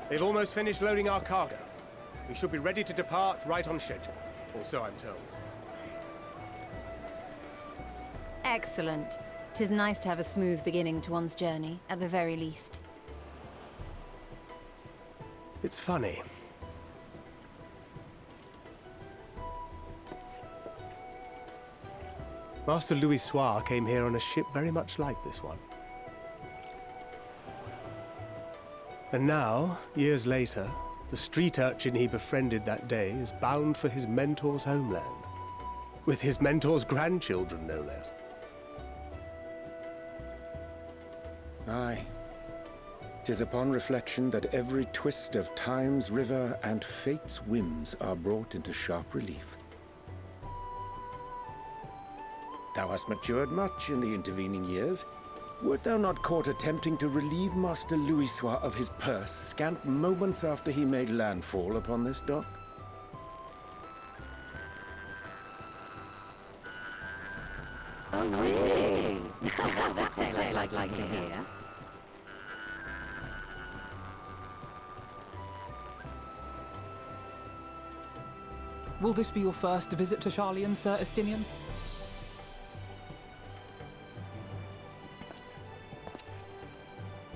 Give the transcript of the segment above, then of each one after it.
They've almost finished loading our cargo. We should be ready to depart right on schedule, or so I'm told. Excellent. 'Tis nice to have a smooth beginning to one's journey, at the very least. It's funny. Master Louis Soir came here on a ship very much like this one. And now, years later, the street urchin he befriended that day is bound for his mentor's homeland. With his mentor's grandchildren, no less. Aye. 'Tis upon reflection that every twist of time's river and fate's whims are brought into sharp relief. Thou hast matured much in the intervening years. Wert thou not caught attempting to relieve Master Louis Soir of his purse scant moments after he made landfall upon this dock? Oh, really? That's what I'd like to hear. Will this be your first visit to Sharlayan, Sir Estinian?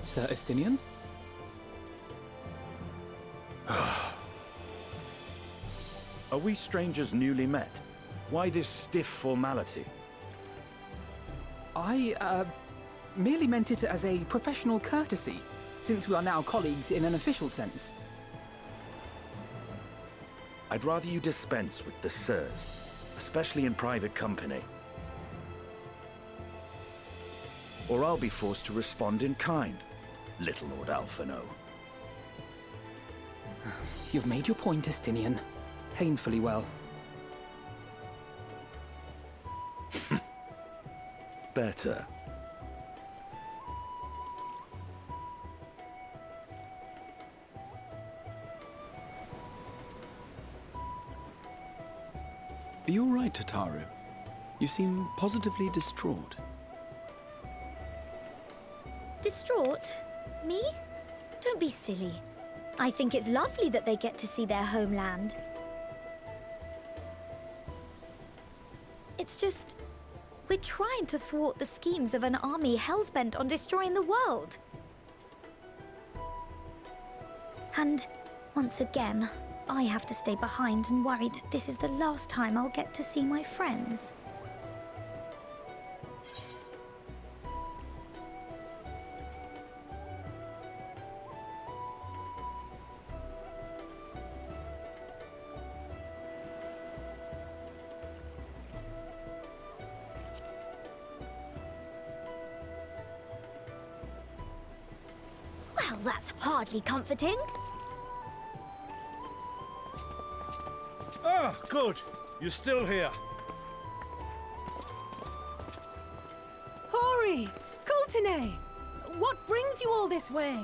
Sir Estinian? Are we strangers newly met? Why this stiff formality? I, merely meant it as a professional courtesy, since we are now colleagues in an official sense. I'd rather you dispense with the sirs, especially in private company. Or I'll be forced to respond in kind, little Lord Alphino. You've made your point, Estinian. Painfully well. Better. Are you all right, Tataru? You seem positively distraught. Distraught? Me? Don't be silly. I think it's lovely that they get to see their homeland. It's just, we're trying to thwart the schemes of an army hellbent on destroying the world. And once again, I have to stay behind and worry that this is the last time I'll get to see my friends. Well, that's hardly comforting. Ah, good. You're still here. Hori! Coulternay! What brings you all this way?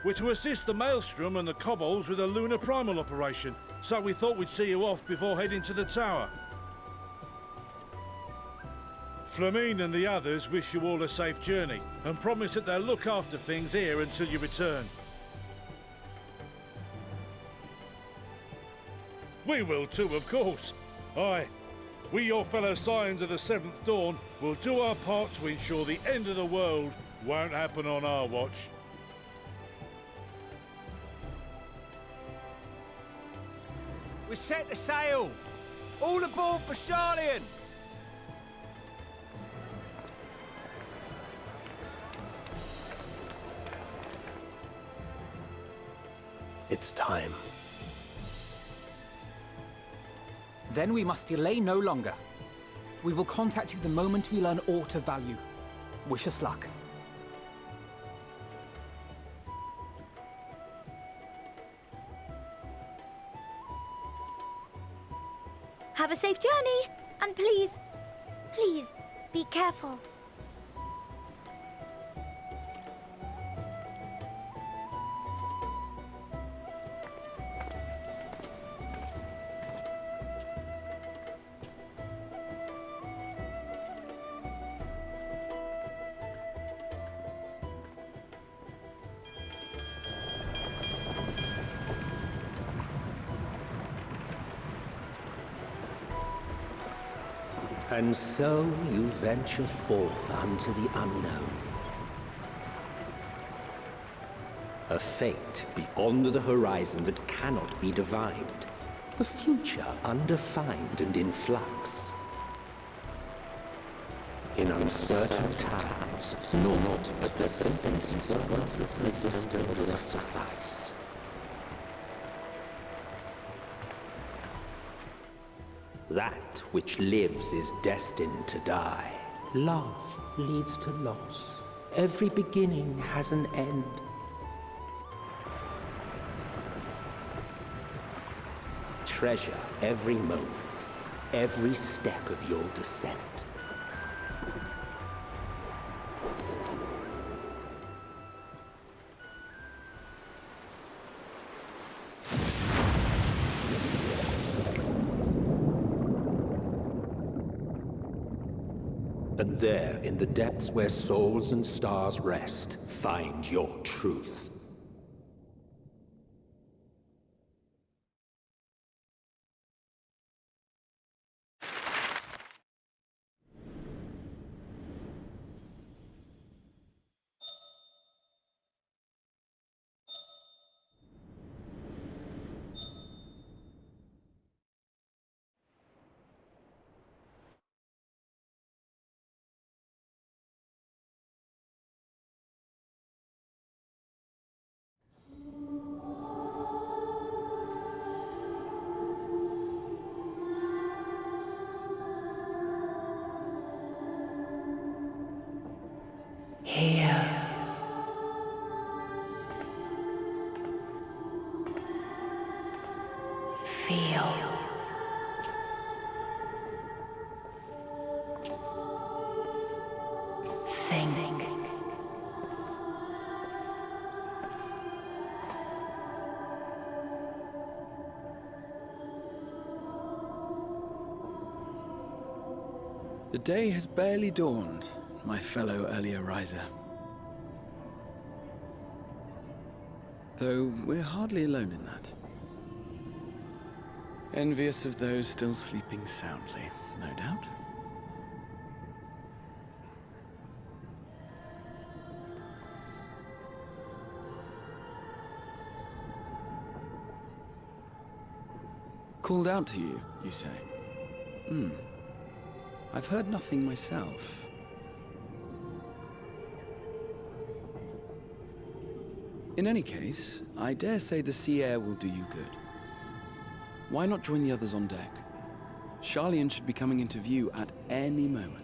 We're to assist the Maelstrom and the Kobolds with a lunar primal operation, so we thought we'd see you off before heading to the tower. Flamine and the others wish you all a safe journey, and promise that they'll look after things here until you return. We will too, of course. Aye, we your fellow Scions of the Seventh Dawn will do our part to ensure the end of the world won't happen on our watch. We're set to sail! All aboard for Sharlayan! It's time. Then we must delay no longer. We will contact you the moment we learn aught of value. Wish us luck. Have a safe journey, and please, please, be careful. And so you venture forth unto the unknown. A fate beyond the horizon that cannot be divined. A future undefined and in flux. In uncertain times, naught but the sense of one's existence will suffice. That which lives is destined to die. Love leads to loss. Every beginning has an end. Treasure every moment, every step of your descent. And there, in the depths where souls and stars rest, find your truth. Here. Feel. Think. The day has barely dawned, my fellow earlier riser. Though we're hardly alone in that. Envious of those still sleeping soundly, no doubt. Called out to you, you say? I've heard nothing myself. In any case, I dare say the sea air will do you good. Why not join the others on deck? Sharlayan should be coming into view at any moment.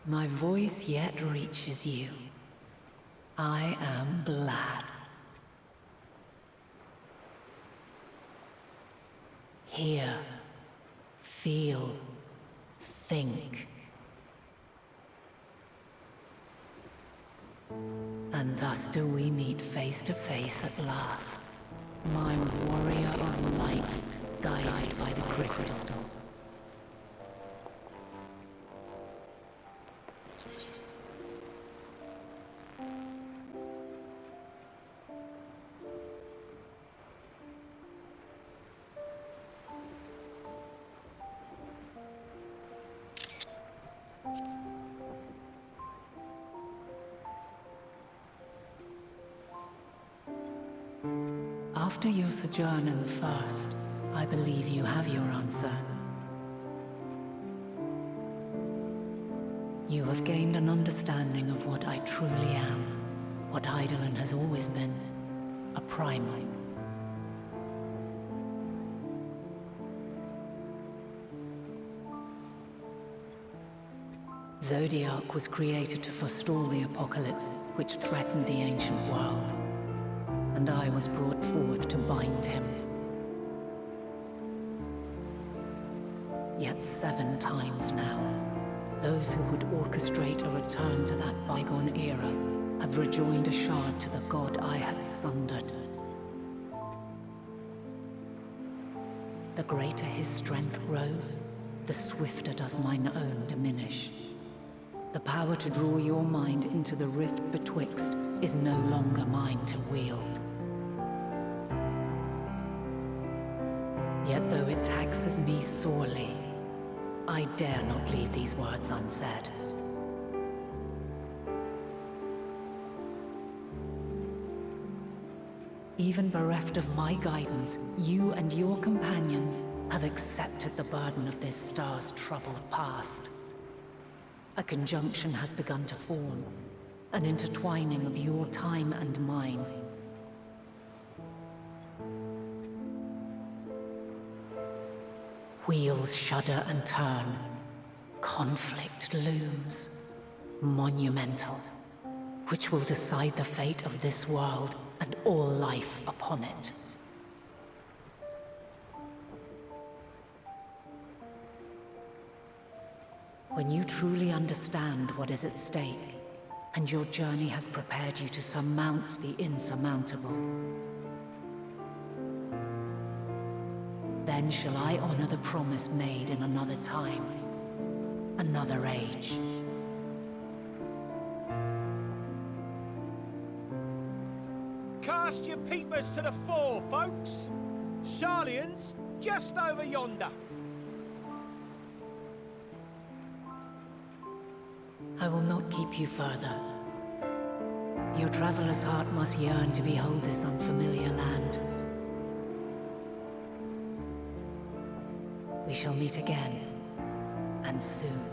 My voice yet reaches you. I am glad. Hear, feel, think. And thus do we meet face to face at last. My warrior of light, guided by the crystal. After your sojourn in the First, I believe you have your answer. You have gained an understanding of what I truly am, what Eidolon has always been, a primal. Zodiark was created to forestall the apocalypse which threatened the ancient world, and I was brought forth to bind him. Yet 7 times now, those who would orchestrate a return to that bygone era have rejoined a shard to the god I had sundered. The greater his strength grows, the swifter does mine own diminish. The power to draw your mind into the rift betwixt is no longer mine to wield. Yet though it taxes me sorely, I dare not leave these words unsaid. Even bereft of my guidance, you and your companions have accepted the burden of this star's troubled past. A conjunction has begun to form, an intertwining of your time and mine. Wheels shudder and turn. Conflict looms. Monumental. Which will decide the fate of this world and all life upon it. When you truly understand what is at stake, and your journey has prepared you to surmount the insurmountable, then shall I honor the promise made in another time, another age. Cast your peepers to the fore, folks. Sharlayan's just over yonder. I will not keep you further. Your traveler's heart must yearn to behold this unfamiliar land. We shall meet again, and soon.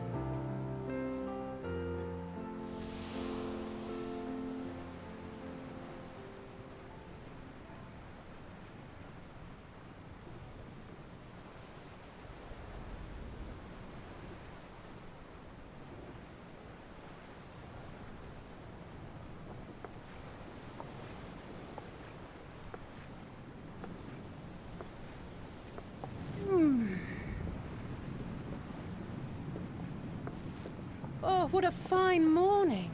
Oh, what a fine morning.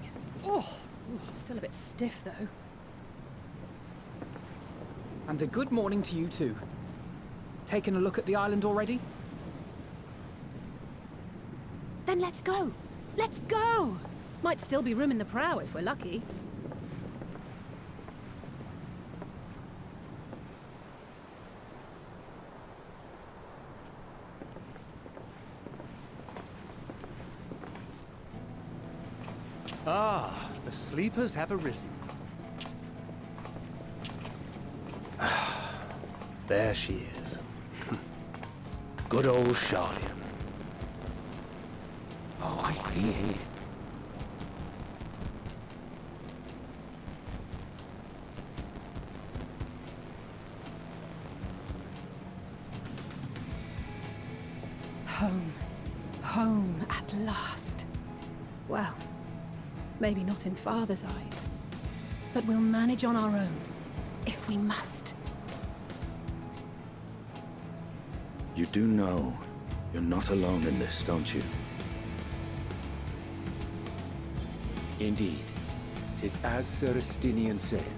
Oh, still a bit stiff though. And a good morning to you too. Taken a look at the island already? Then let's go. Let's go! Might still be room in the prow if we're lucky. Ah, the sleepers have arisen. There she is. Good old Sharlayan. Oh, I see it. Home. Home at last. Well, maybe not in Father's eyes, but we'll manage on our own, if we must. You do know you're not alone in this, don't you? Indeed. 'Tis as Sir Estinian said.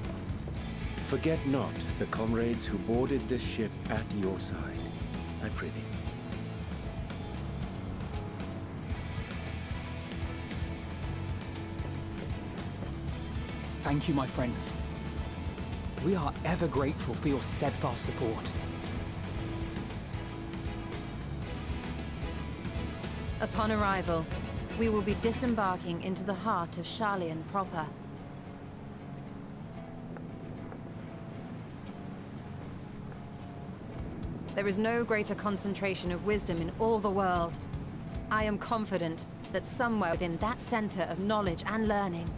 Forget not the comrades who boarded this ship at your side, I prithee. Thank you, my friends. We are ever grateful for your steadfast support. Upon arrival, we will be disembarking into the heart of Sharlayan proper. There is no greater concentration of wisdom in all the world. I am confident that somewhere within that center of knowledge and learning,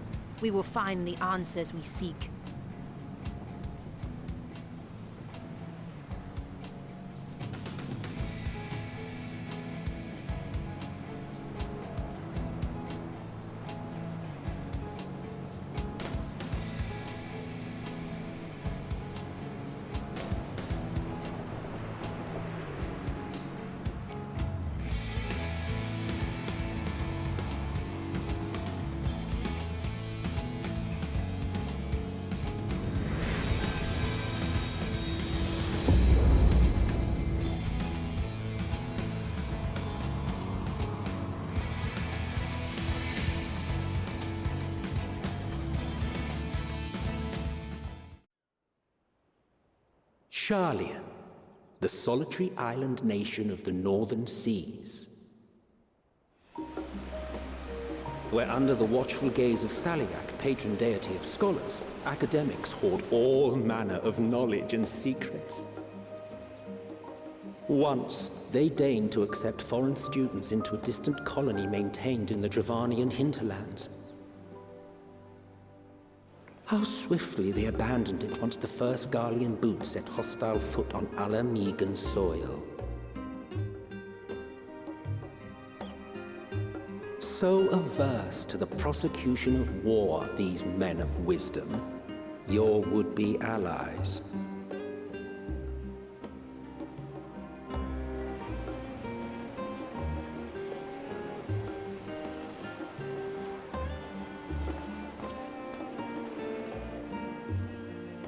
we will find the answers we seek. Sharlayan, the solitary island nation of the northern seas. Where under the watchful gaze of Thaliak, patron deity of scholars, academics hoard all manner of knowledge and secrets. Once, they deigned to accept foreign students into a distant colony maintained in the Dravanian hinterlands. How swiftly they abandoned it once the first Garlean boot set hostile foot on Ala Mhigan soil. So averse to the prosecution of war, these men of wisdom, your would-be allies.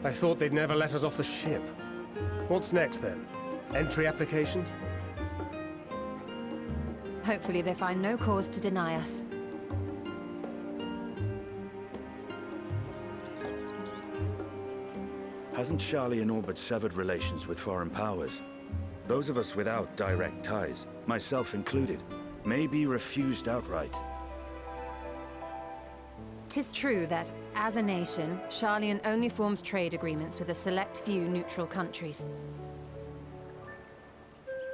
I thought they'd never let us off the ship. What's next, then? Entry applications? Hopefully they find no cause to deny us. Hasn't Sharlayan all but severed relations with foreign powers? Those of us without direct ties, myself included, may be refused outright. 'Tis true that, as a nation, Sharlayan only forms trade agreements with a select few neutral countries.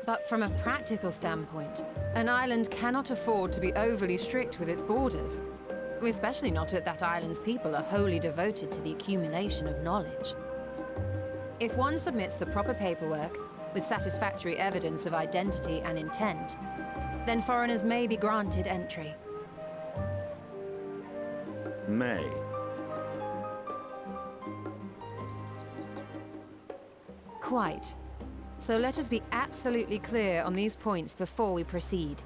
But from a practical standpoint, an island cannot afford to be overly strict with its borders, especially not if that island's people are wholly devoted to the accumulation of knowledge. If one submits the proper paperwork, with satisfactory evidence of identity and intent, then foreigners may be granted entry. May. Quite. So let us be absolutely clear on these points before we proceed.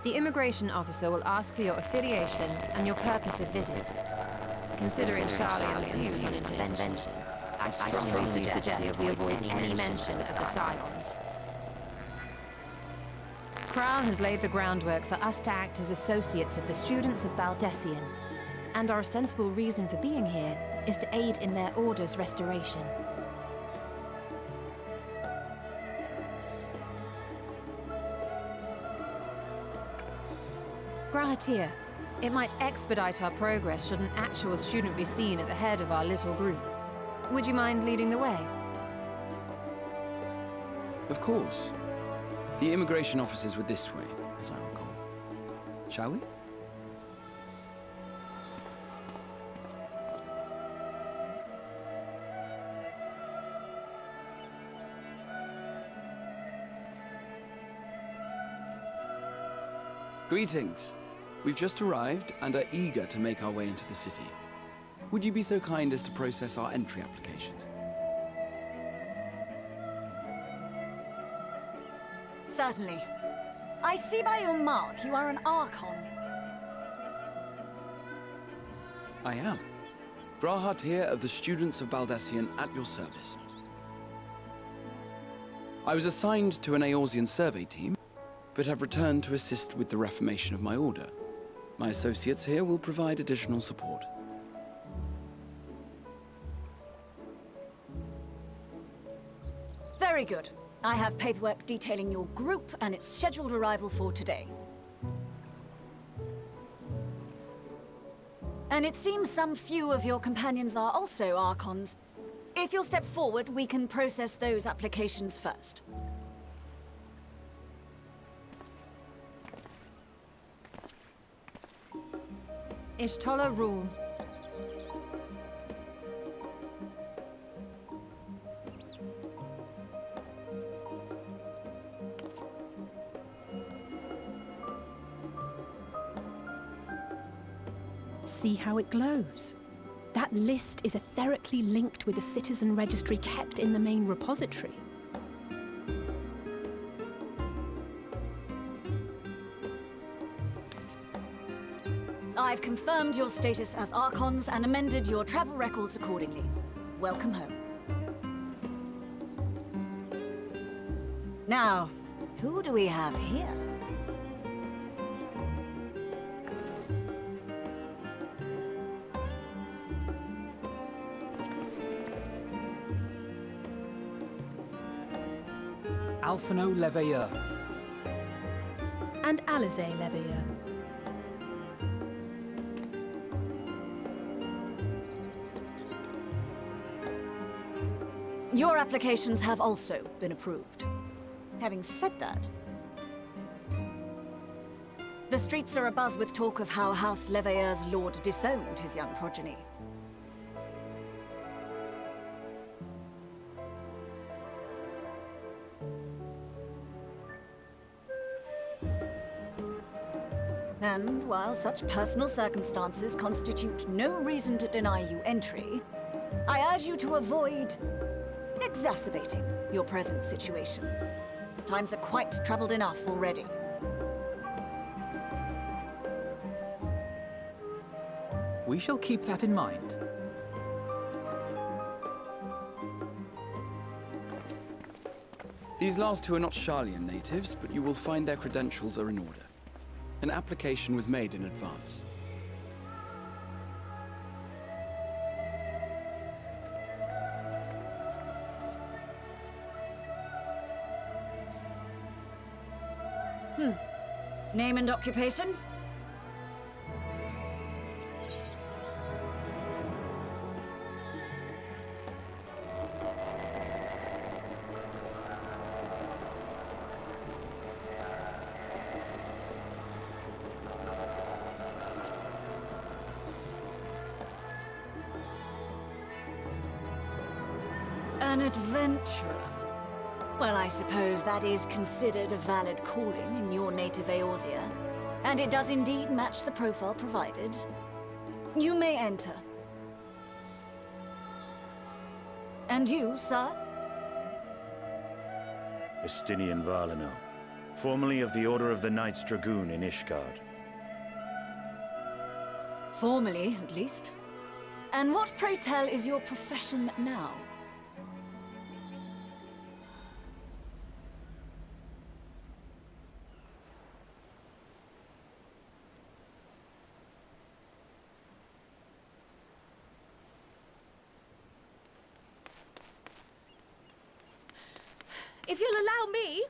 The immigration officer will ask for your affiliation and your purpose of visit. Considering Sharlayan's views on intervention, I strongly suggest we avoid any mention of the Cylons. Kral has laid the groundwork for us to act as associates of the students of Baldesion, and our ostensible reason for being here is to aid in their order's restoration. Grahatir, it might expedite our progress should an actual student be seen at the head of our little group. Would you mind leading the way? Of course. The immigration officers were this way, as I recall. Shall we? Greetings. We've just arrived and are eager to make our way into the city. Would you be so kind as to process our entry applications? Certainly. I see by your mark you are an Archon. I am. Grahatir of the Students of Baldesion at your service. I was assigned to an Eorzean survey team, but have returned to assist with the reformation of my order. My associates here will provide additional support. Very good. I have paperwork detailing your group and its scheduled arrival for today. And it seems some few of your companions are also Archons. If you'll step forward, we can process those applications first. Ishtola rule. See how it glows? That list is etherically linked with the citizen registry kept in the main repository. I've confirmed your status as Archons and amended your travel records accordingly. Welcome home. Now, who do we have here? Alphino Leveilleur. And Alizé Leveilleur. Your applications have also been approved. Having said that, the streets are abuzz with talk of how House Leveilleur's lord disowned his young progeny. And while such personal circumstances constitute no reason to deny you entry, I urge you to avoid exacerbating your present situation. Times are quite troubled enough already. We shall keep that in mind. These last two are not Sharlayan natives, but you will find their credentials are in order. An application was made in advance. Name and occupation? An adventurer. Well, I suppose that is considered a valid calling in your native Eorzea. And it does indeed match the profile provided. You may enter. And you, sir? Estinian Varlino, formerly of the Order of the Knights Dragoon in Ishgard. Formally, at least. And what, pray tell, is your profession now? If you'll allow me...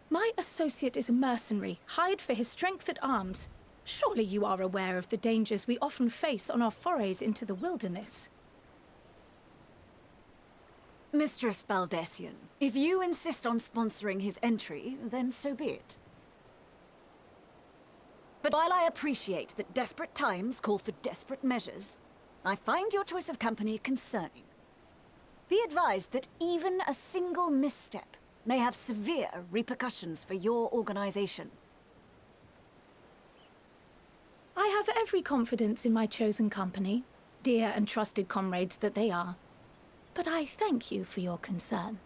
My associate is a mercenary, hired for his strength at arms. Surely you are aware of the dangers we often face on our forays into the wilderness. Mistress Baldesion, if you insist on sponsoring his entry, then so be it. But while I appreciate that desperate times call for desperate measures, I find your choice of company concerning. Be advised that even a single misstep may have severe repercussions for your organization. I have every confidence in my chosen company, dear and trusted comrades that they are. But I thank you for your concern.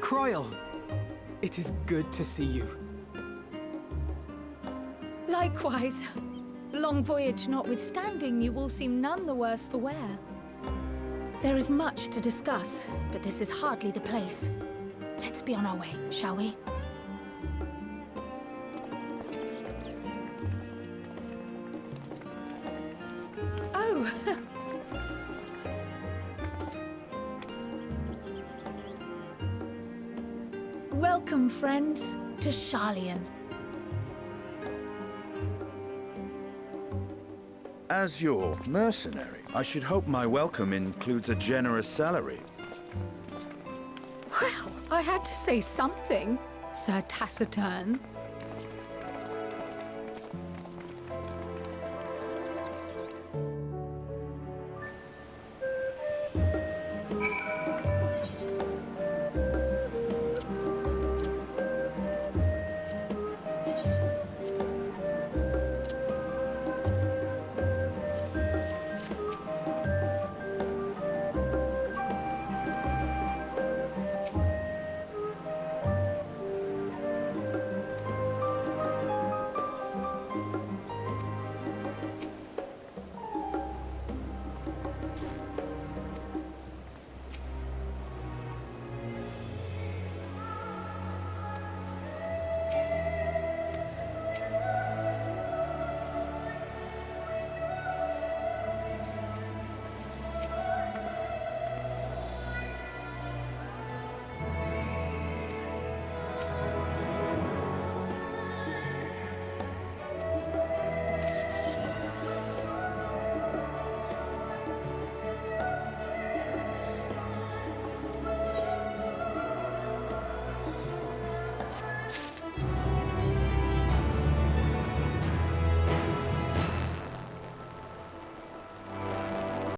Croyle! It is good to see you. Likewise. Long voyage notwithstanding, you all seem none the worse for wear. There is much to discuss, but this is hardly the place. Let's be on our way, shall we? Oh! Welcome, friends, to Sharlayan. As your mercenary, I should hope my welcome includes a generous salary. Well, I had to say something, Sir Taciturn.